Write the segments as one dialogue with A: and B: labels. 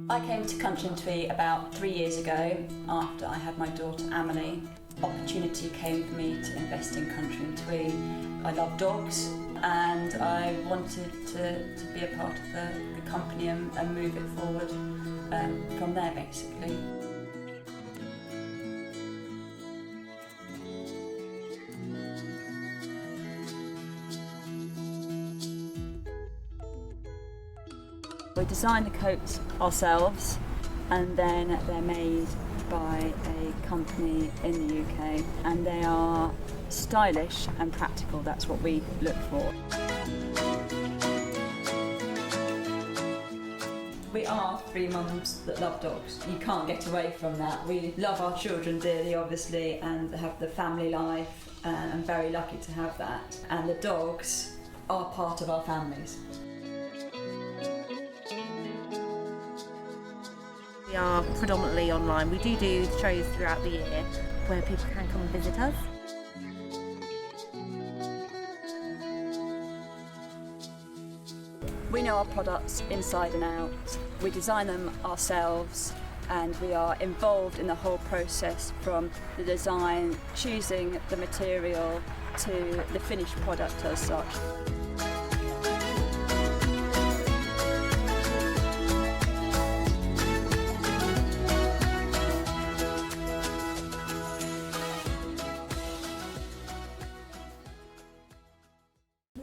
A: I came to Country and Twee about 3 years ago after I had my daughter Amelie. Opportunity came for me to invest in Country and Twee. I love dogs and I wanted to be a part of the company and move it forward from there basically. We design the coats ourselves and then they're made by a company in the UK and they are stylish and practical. That's what we look for. We are three mums that love dogs. You can't get away from that. We love our children dearly obviously and have the family life and I'm very lucky to have that. And the dogs are part of our families.
B: We are predominantly online. We do shows throughout the year where people can come and visit us.
A: We know our products inside and out. We design them ourselves and we are involved in the whole process from the design, choosing the material to the finished product as such.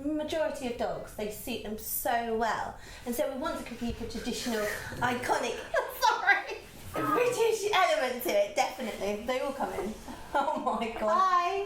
C: Majority of dogs, they suit them so well, and so we want to keep a traditional, iconic, sorry, British element to it, definitely. They all come in. Oh my god. Hi.